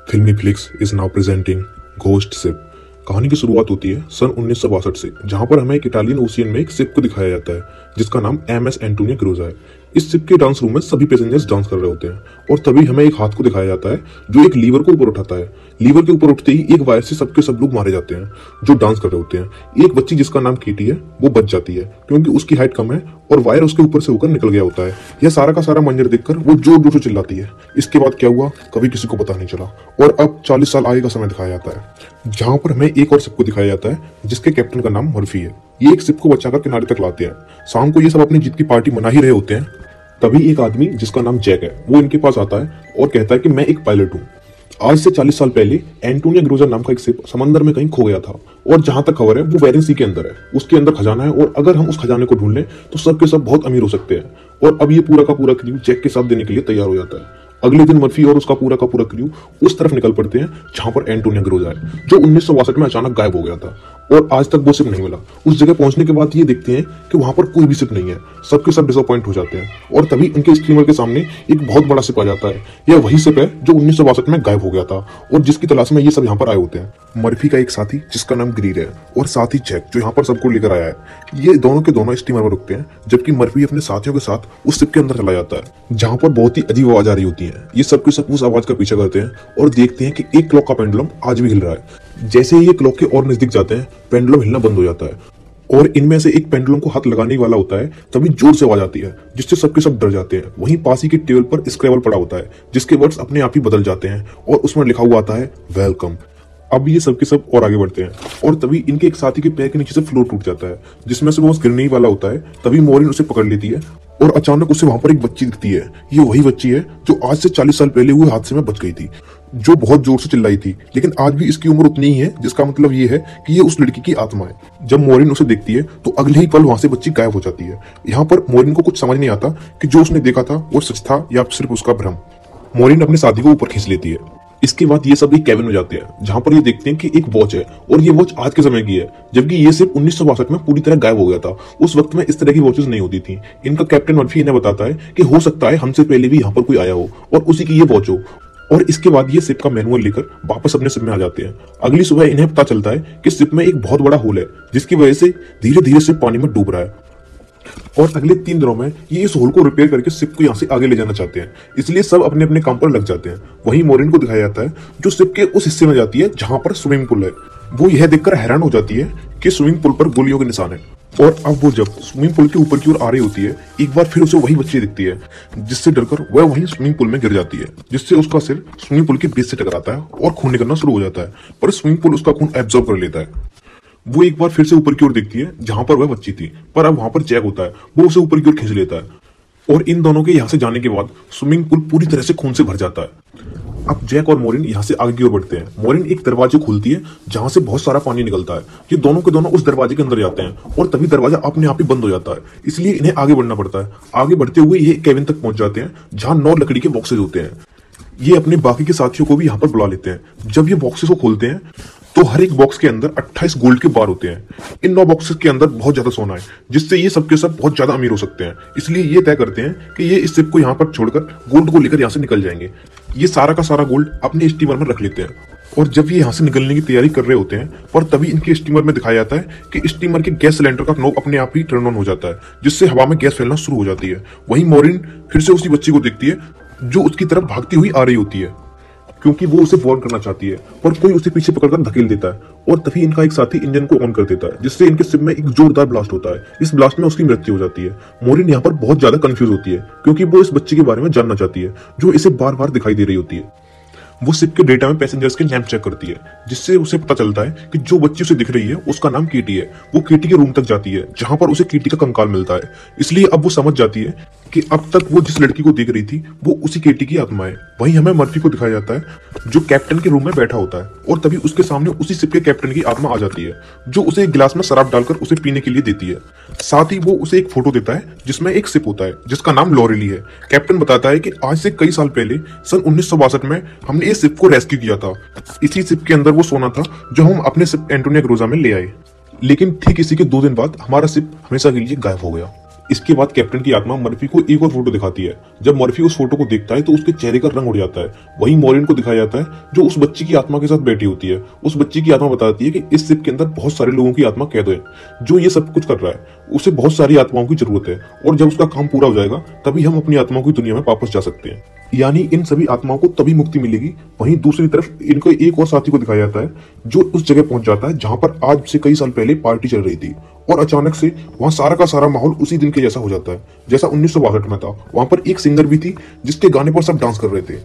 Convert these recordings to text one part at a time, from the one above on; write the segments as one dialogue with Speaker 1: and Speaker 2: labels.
Speaker 1: फिल्मी flix is now presenting ghost ship. कहानी की शुरुआत होती है सन 1962 से, जहां पर हमें एक इटालियन ओशियन में एक शिप को दिखाया जाता है जिसका नाम MS एंटोनियो क्रूजा है। इस शिप के डांस रूम में सभी पैसेंजर्स डांस कर रहे होते हैं और तभी हमें एक हाथ को दिखाया जाता है जो एक लीवर को ऊपर उठाता है। लीवर के ऊपर उठते ही एक वायर से सबके सब लोग मारे जाते हैं जो डांस कर रहे होते हैं। एक बच्ची जिसका नाम केटी है वो बच जाती है क्योंकि उसकी हाइट कम है और वायर उसके ऊपर से होकर निकल गया होता है। यह सारा का सारा मंजर देखकर वो जोर जोर से चिल्लाती है। इसके बाद क्या हुआ कभी किसी को पता नहीं चला और अब 40 साल आगे का समय दिखाया जाता है जहां पर हमें एक और शिप को दिखाया जाता है जिसके कैप्टन का नाम मर्फी है। ये एक शिप को बचाकर किनारे तक लाते हैं। शाम को ये सब अपनी जीत की पार्टी मना ही रहे होते हैं, तभी एक आदमी जिसका नाम जैक है वो इनके पास आता है और कहता है कि मैं एक पायलट हूँ। आज से 40 साल पहले एंटोनियो क्रूजा नाम का एक शिप समंदर में कहीं खो गया था और जहां तक खबर है वो वेरिंग सी के अंदर है। उसके अंदर खजाना है और अगर हम उस खजाने को ढूंढ लें तो सब के सब बहुत अमीर हो सकते हैं। और अब ये पूरा का पूरा क्रू जैक के साथ देने के लिए तैयार हो जाता है। अगले दिन मर्फी और उसका पूरा का पूरा क्रू उस तरफ निकल पड़ते हैं जहां पर एंटोनियो क्रूजा है जो 1962 में अचानक गायब हो गया था और आज तक वो शिप नहीं मिला। उस जगह पहुंचने के बाद ये देखते हैं कि वहां पर कोई भी शिप नहीं है। सबके सब डिसअपॉइंट हो जाते हैं और तभी उनके स्टीमर के सामने एक बहुत बड़ा शिप आ जाता है। यह वही शिप है जो 1962 में गायब हो गया था और जिसकी तलाश में ये सब यहाँ पर आए होते हैं। मर्फी का एक साथी जिसका नाम ग्रीर है और साथ ही जैक जो यहाँ पर सबको लेकर आया है, ये दोनों के दोनों स्टीमर पर रुकते हैं जबकि मर्फी अपने साथियों के साथ उस शिप के अंदर चला जाता है जहां पर बहुत ही अजीब आवाज आ रही होती है। ये सबके सब उस आवाज का पीछा करते हैं और देखते हैं कि एक क्लॉक का पेंडुलम आज भी हिल रहा है। जैसे ही ये क्लॉक के और नजदीक जाते हैं पेंडुलम हिलना बंद हो जाता है और इनमें से एक पेंडुलम को हाथ लगाने वाला होता है। तभी जोर से आवाज आती है जिससे सबके सब डर जाते हैं। वहीं पास ही की टेबल पर स्क्रैबल पड़ा होता है जिसके वर्ड्स अपने आप ही बदल जाते हैं और उसमें लिखा हुआ आता है वेलकम। अब ये सबके सब और आगे बढ़ते हैं और तभी इनके एक साथी के पैर के नीचे से फ्लोर टूट जाता है जिसमें से वो गिरने ही वाला होता है। तभी मोरिन उसे पकड़ लेती है और अचानक उसे वहां पर एक बच्ची दिखती है। ये वही बच्ची है जो आज से 40 साल पहले हुए हादसे में बच गई थी, जो बहुत जोर से चिल्लाई थी, लेकिन आज भी इसकी उम्र उतनी ही है, जिसका मतलब ये है कि ये उस लड़की की आत्मा है। जब मोरिन उसे देखती है तो अगले ही पल वहां से बच्ची गायब हो जाती है। यहाँ पर मोरिन को कुछ समझ नहीं आता कि जो उसने देखा था वो सच था या सिर्फ उसका भ्रम। मोरिन अपने साथी को ऊपर खींच लेती है। इसके बाद ये सब एक कैबिन में जाते हैं जहां पर ये देखते हैं कि एक वॉच है और ये वॉच आज के समय की है जबकि ये सिर्फ 1962 में पूरी तरह गायब हो गया था। उस वक्त में इस तरह की वॉचेस नहीं होती थी। इनका कैप्टन मर्फी इन्हें बताता है कि हो सकता है हमसे पहले भी यहाँ पर कोई आया हो और उसी की ये वॉच हो। और इसके बाद ये शिप का मैनुअल लेकर वापस अपने शिप में आ जाते हैं। अगली सुबह इन्हें पता चलता है कि शिप में एक बहुत बड़ा होल है जिसकी वजह से धीरे धीरे शिप पानी में डूब रहा है और अगले 3 दिनों में ये इस होल को रिपेयर करके शिप को यहाँ से आगे ले जाना चाहते हैं। इसलिए सब अपने अपने काम पर लग जाते हैं। वहीं मोरिन को दिखाया जाता है जो शिप के उस हिस्से में जाती है जहां पर स्विमिंग पूल है। वो यह देखकर हैरान हो जाती है कि स्विमिंग पूल पर गोलियों के निशान है और अब वो जब स्विमिंग पूल के ऊपर की ओर आ रही होती है एक बार फिर उसे वही बच्ची दिखती है जिससे डरकर वह वहीं स्विमिंग पूल में गिर जाती है जिससे उसका सिर स्विमिंग पूल के बीच से टकराता है और खून निकलना शुरू हो जाता है, पर स्विमिंग पूल उसका खून एब्जॉर्ब कर लेता है। वो एक बार फिर से ऊपर की ओर देखती है जहां पर वह बच्ची थी, पर अब वहां पर जैक होता है। वो उसे ऊपर की ओर खींच लेता है और इन दोनों के यहाँ से जाने के बाद स्विमिंग पूल पूरी तरह से खून से भर जाता है। अब जैक और मोरिन यहाँ से आगे की ओर बढ़ते हैं। मोरिन एक दरवाजे खोलती है जहां से बहुत सारा पानी निकलता है। ये दोनों के दोनों उस दरवाजे के अंदर जाते हैं और तभी दरवाजा अपने आप ही बंद हो जाता है, इसलिए इन्हें आगे बढ़ना पड़ता है। आगे बढ़ते हुए ये केबिन तक पहुंच जाते हैं जहां 9 लकड़ी के बॉक्सेज होते हैं। ये अपने बाकी के साथियों को भी यहाँ पर बुला लेते हैं। जब ये बॉक्सेस को खोलते हैं तो हर एक बॉक्स के अंदर 28 गोल्ड के बार होते हैं। इन 9 बॉक्सेस के अंदर बहुत ज्यादा सोना है जिससे ये सबके सब बहुत ज्यादा अमीर हो सकते हैं। इसलिए ये तय करते हैं कि ये इस शिप को यहाँ पर छोड़कर गोल्ड को लेकर यहाँ से निकल जाएंगे। ये सारा का सारा गोल्ड अपने स्टीमर में रख लेते हैं और जब ये यहाँ से निकलने की तैयारी कर रहे होते हैं पर तभी इनके स्टीमर में दिखाया जाता है कि स्टीमर के गैस सिलेंडर का नॉब अपने आप ही टर्न ऑन हो जाता है जिससे हवा में गैस फैलना शुरू हो जाती है। वहीं मोरिन फिर से उसी बच्ची को देखती है जो उसकी तरफ भागती हुई आ रही होती है क्योंकि वो उसे वार्न करना चाहती है, पर कोई उसे पीछे पकड़कर धकेल देता है और तभी इनका एक साथी इंजन को ऑन कर देता है जिससे इनके शिप में एक जोरदार ब्लास्ट होता है। इस ब्लास्ट में उसकी मृत्यु हो जाती है। मोरिन यहाँ पर बहुत ज्यादा कंफ्यूज होती है क्योंकि वो इस बच्चे के बारे में जानना चाहती है जो इसे बार बार दिखाई दे रही होती है। वो शिप के डेटा में पैसेंजर्स के नाम चेक करती है जिससे उसे पता चलता है कि जो बच्ची उसे दिख रही है उसका नाम केटी है। वो केटी के रूम तक जाती है जहां पर उसे केटी का कंकाल मिलता है। इसलिए अब वो समझ जाती है कि अब तक वो जिस लड़की को देख रही थी वो उसी केटी की आत्मा है। वहीं हमें मर्फी को दिखाया जाता है जो कैप्टन के रूम में बैठा होता है और तभी उसके सामने उसी शिप के कैप्टन की आत्मा आ जाती है जो उसे एक गिलास में शराब डालकर उसे पीने के लिए देती है। साथ ही वो उसे एक फोटो देता है जिसमें एक शिप होता है जिसका नाम लॉरेली है। कैप्टन बताता है कि आज से कई साल पहले सन 1962 में हमने इस शिप को रेस्क्यू किया था। इसी शिप के अंदर वो सोना था जो हम अपने शिप एंटोनियो क्रूजा में ले आए, लेकिन ठीक इसी के 2 दिन बाद हमारा शिप हमेशा के लिए गायब हो गया। इसके बाद कैप्टन की आत्मा मर्फी को एक और फोटो दिखाती है। जब मर्फी उस फोटो को देखता है तो उसके चेहरे का रंग उड़ जाता है। वहीं मॉरिन को दिखाया जाता है जो उस बच्ची की आत्मा के साथ बैठी होती है। उस बच्ची की आत्मा बताती है कि इस शिप के अंदर बहुत सारे लोगों की आत्मा कैद है। जो ये सब कुछ कर रहा है उसे बहुत सारी आत्माओं की जरूरत है, और जब उसका काम पूरा हो जाएगा तभी हम अपनी आत्माओं की दुनिया में वापस जा सकते हैं। यानी इन सभी आत्माओं को तभी मुक्ति मिलेगी। वहीं दूसरी तरफ इनको एक और साथी को दिखाया जाता है जो उस जगह पहुंच जाता है जहां पर आज से कई साल पहले पार्टी चल रही थी, और अचानक से वहां सारा का सारा माहौल उसी दिन के जैसा हो जाता है जैसा 1962 में था। वहां पर एक सिंगर भी थी जिसके गाने पर सब डांस कर रहे थे,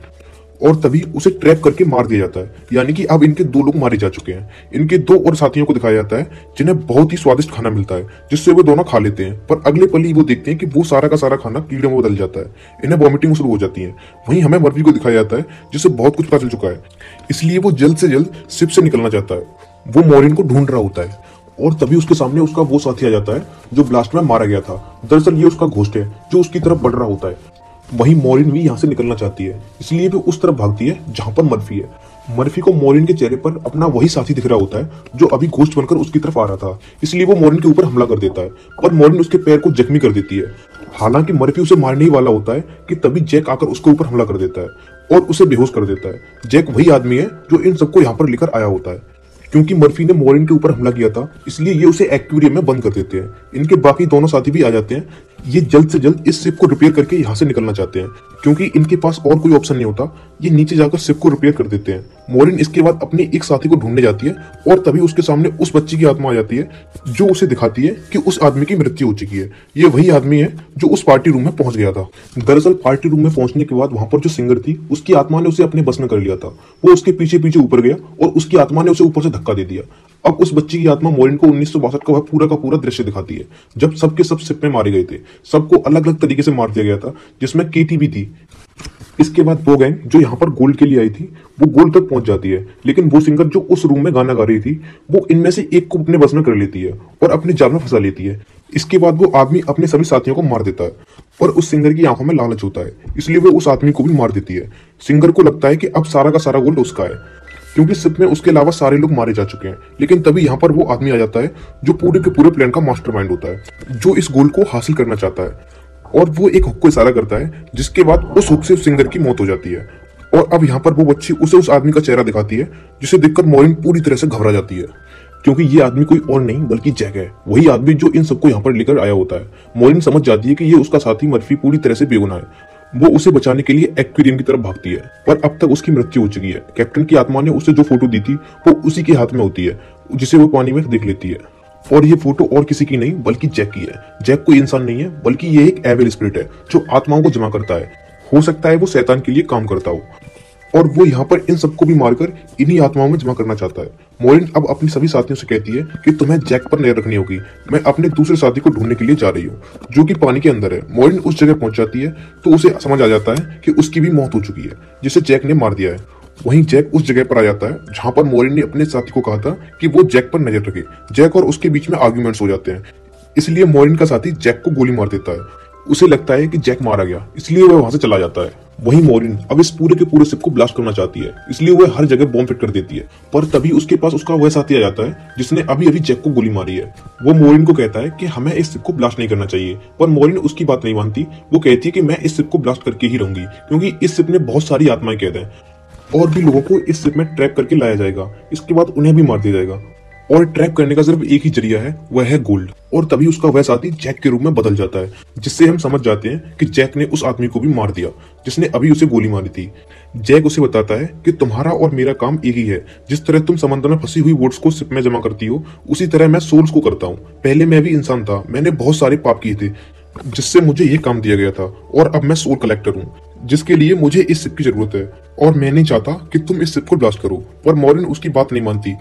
Speaker 1: और तभी उसे ट्रैप करके मार दिया जाता है। यानी कि अब इनके 2 लोग मारे जा चुके हैं। इनके 2 और साथियों को दिखाया जाता है जिन्हें बहुत ही स्वादिष्ट खाना मिलता है, जिससे वो दोनों खा लेते हैं। पर अगले पल ही वो देखते हैं कि वो सारा का सारा खाना कीड़ों में बदल जाता है। इन्हें वॉमिटिंग शुरू हो जाती है। वहीं हमें मर्फी को दिखाया जाता है जिसे बहुत कुछ पता चल चुका है, इसलिए वो जल्द से जल्द शिप से निकलना चाहता है। वो मॉरिन को ढूंढ रहा होता है, और तभी उसके सामने उसका वो साथी आ जाता है जो ब्लास्ट में मारा गया था। दरअसल ये उसका घोस्ट है जो उसकी तरफ बढ़ रहा होता है। वहीं मॉरिन भी यहाँ से निकलना चाहती है, इसलिए वो उस तरफ भागती है जहां पर मर्फी है। मर्फी को मॉरिन के चेहरे पर अपना वही साथी दिख रहा होता है जो अभी घोस्ट बनकर उसकी तरफ आ रहा था, इसलिए वो मॉरिन के ऊपर हमला कर देता है, पर मॉरिन उसके पैर को जख्मी कर देती है। हालांकि मर्फी उसे मारने ही वाला होता है कि तभी जैक आकर उसके ऊपर हमला कर देता है और उसे बेहोश कर देता है। जैक वही आदमी है जो इन सबको यहाँ पर लेकर आया होता है। क्योंकि मर्फी ने मॉरिन के ऊपर हमला किया था, इसलिए ये उसे एक्वेरियम में बंद कर देते हैं। इनके बाकी दोनों साथी भी आ जाते हैं। ये जल्द से जल्द इस शिप को रिपेयर करके यहाँ से निकलना चाहते हैं, क्योंकि इनके पास और कोई ऑप्शन नहीं होता। ये नीचे जाकर शिप को रिपेयर कर देते हैं। मॉरिन इसके बाद अपने एक साथी को ढूंढने जाती है, और तभी उसके सामने उस बच्ची की आत्मा आ जाती है जो उसे दिखाती है कि उस आदमी की मृत्यु हो चुकी है। ये वही आदमी है जो उस पार्टी रूम में पहुंच गया था। दरअसल पार्टी रूम में पहुंचने के बाद वहां पर जो सिंगर थी उसकी आत्मा ने उसे अपने बस में कर लिया था। वो उसके पीछे पीछे ऊपर गया और उसकी आत्मा ने उसे ऊपर से धक्का दे दिया। अब उस बच्ची की आत्मा मॉरिन को 1962 का वह पूरा का पूरा दृश्य दिखाती है जब सबके सब शिप में मारे गए थे। सबको अलग अलग तरीके से मार दिया गया था, जिसमें केटी भी थी। इसके बाद वो गैंग जो यहाँ पर गोल्ड के लिए आई थी वो गोल्ड तक पहुंच जाती है, लेकिन वो सिंगर जो उस रूम में गाना गा रही थी वो इनमें से एक को अपने बस में कर लेती है और अपने जाल में फंसा लेती है। इसके बाद वो आदमी अपने सभी साथियों को मार देता है, और उस सिंगर की आंखों में लालच होता है, इसलिए वो उस आदमी को भी मार देती है। सिंगर को लगता है कि अब सारा का सारा गोल्ड उसका है, क्योंकि शिप में उसके अलावा सारे लोग मारे जा चुके हैं। लेकिन तभी यहाँ पर वो आदमी आ जाता है जो पूरे के पूरे प्लान का मास्टरमाइंड होता है, जो इस गोल्ड को हासिल करना चाहता है। और वो एक हुक को इशारा करता है, जिसके बाद उस हुक से उस सिंगर की मौत हो जाती है। और अब यहाँ पर वो बच्ची उसे उस आदमी का चेहरा दिखाती है, जिसे देखकर मॉरिन पूरी तरह से घबरा जाती है, क्योंकि ये आदमी कोई और नहीं बल्कि जैक है, वही आदमी जो इन सबको यहाँ पर लेकर आया होता है। मॉरिन समझ जाती है कि ये उसका साथी मर्फी पूरी तरह से बेगुनाह है। वो उसे बचाने के लिए एक्वेरियम की तरफ भागती है, पर अब तक उसकी मृत्यु हो चुकी है। कैप्टन की आत्मा ने उसे जो फोटो दी थी वो उसी के हाथ में होती है, जिसे वो पानी में देख लेती है। और ये फोटो और किसी की नहीं बल्कि जैक की है। जैक कोई इंसान नहीं है बल्कि ये एक एविल स्पिरिट है जो आत्माओं को जमा करता है। हो सकता है वो शैतान के लिए काम करता हो, और वो यहाँ पर इन सबको भी मारकर इन्हीं आत्माओं में जमा करना चाहता है। मॉरिन अब अपनी सभी साथियों से कहती है कि तुम्हें जैक पर नजर रखनी होगी। मैं अपने दूसरे साथी को ढूंढने के लिए जा रही हूँ जो कि पानी के अंदर है। मॉरिन उस जगह पहुंच जाती है तो उसे समझ आ जाता है कि उसकी भी मौत हो चुकी है, जिसे जैक ने मार दिया है। वहीं जैक उस जगह पर आ जाता है जहां पर मॉरिन ने अपने साथी को कहा था कि वो जैक पर नजर रखे। जैक और उसके बीच में आर्ग्यूमेंट्स हो जाते हैं, इसलिए मॉरिन का साथी जैक को गोली मार देता है। उसे लगता है कि जैक मारा गया, इसलिए वह वहां से चला जाता है। वहीं मॉरिन अब इस पूरे के पूरे शिप को ब्लास्ट करना चाहती है, इसलिए वह हर जगह बॉम्ब फिट कर देती है। पर तभी उसके पास उसका वह साथी आ जाता है जिसने अभी अभी जैक को गोली मारी है। वो मॉरिन को कहता है कि हमें इस शिप को ब्लास्ट नहीं करना चाहिए, पर मॉरिन उसकी बात नहीं मानती। वो कहती है कि मैं इस शिप को ब्लास्ट करके ही रहूंगी, क्योंकि इस शिप में बहुत सारी आत्माएं कैद हैं और भी लोगों को इस शिप में ट्रैप करके लाया जाएगा। इसके बाद उन्हें भी मार दिया जाएगा, और ट्रैप करने का सिर्फ एक ही जरिया है, वह है गोल्ड। और तभी उसका वह साथी जैक के रूप में बदल जाता है, जिससे हम समझ जाते हैं कि जैक ने उस आदमी को भी मार दिया जिसने अभी उसे गोली मारी थी। जैक उसे बताता है कि तुम्हारा और मेरा काम एक ही है। जिस तरह तुम समंदर में फंसी हुई वोट्स को शिप में जमा करती हो, उसी तरह मैं सोल्स को करता हूँ। पहले मैं भी इंसान था, मैंने बहुत सारे पाप किए थे जिससे मुझे ये काम दिया गया था, और अब मैं सोल कलेक्टर हूँ, जिसके लिए मुझे इस शिप की जरूरत है, और मैं नहीं चाहता कि तुम इस शिप को ब्लास्ट करो। पर मॉरिन उसकी बात नहीं मानती,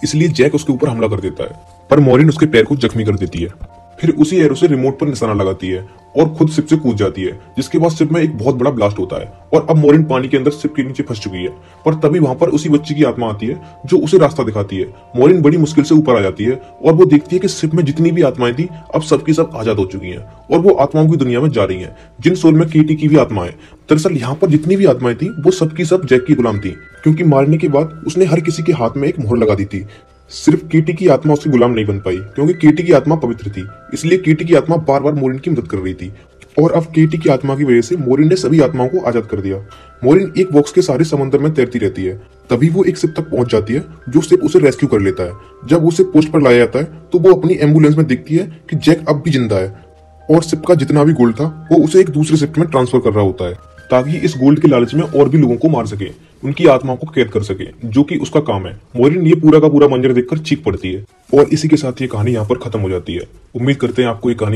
Speaker 1: इसलिए जैक उसके ऊपर हमला कर देता है, पर मॉरिन उसके पैर को जख्मी कर देती है। फिर उसी एरो से रिमोट पर निशाना लगाती है और खुद शिप से कूद जाती है, जिसके बाद शिप में एक बहुत बड़ा ब्लास्ट होता है और अब मॉरिन पानी के अंदर शिप के नीचे फंस चुकी है। पर तभी वहां पर उसी बच्ची की आत्मा आती है जो उसे रास्ता दिखाती है। मॉरिन बड़ी मुश्किल से ऊपर आ जाती है और वो देखती है कि शिप में जितनी भी आत्माएं थी अब सबकी सब आजाद हो चुकी हैं और वो आत्माओं की दुनिया में जा रही हैं, जिन सोल में केटी की भी आत्मा है। दरअसल यहाँ पर जितनी भी आत्माएं थी वो सबकी सब जैक की गुलाम थी, क्योंकि मारने के बाद उसने हर किसी के हाथ में एक मोहर लगा दी थी, सिर्फ कीटी की आत्मा उसकी गुलाम नहीं बन पाई, क्योंकि कीटी की आत्मा पवित्र थी, इसलिए कीटी की आत्मा बार बार मोरिन की मदद कर रही थी। और अब कीटी की आत्मा की वजह से मोरिन ने सभी आत्माओं को आजाद कर दिया। मोरिन एक बॉक्स के सारे समंदर में तैरती रहती है। तभी वो एक शिप तक पहुंच जाती है, जो शिप उसे रेस्क्यू कर लेता है। जब उसे पोस्ट पर लाया जाता है तो वो अपनी एम्बुलेंस में देखती है कि जैक अब भी जिंदा है और शिप का जितना भी गोल्ड था वो उसे एक दूसरे शिप में ट्रांसफर कर रहा होता है, ताकि इस गोल्ड के लालच में और भी लोगों को मार सके, उनकी आत्माओं को कैद कर सके, जो कि उसका काम है। मोरिन ये पूरा का पूरा मंजर देखकर चीख पड़ती है और इसी के साथ ये कहानी यहाँ पर खत्म हो जाती है। उम्मीद करते हैं आपको ये कहानी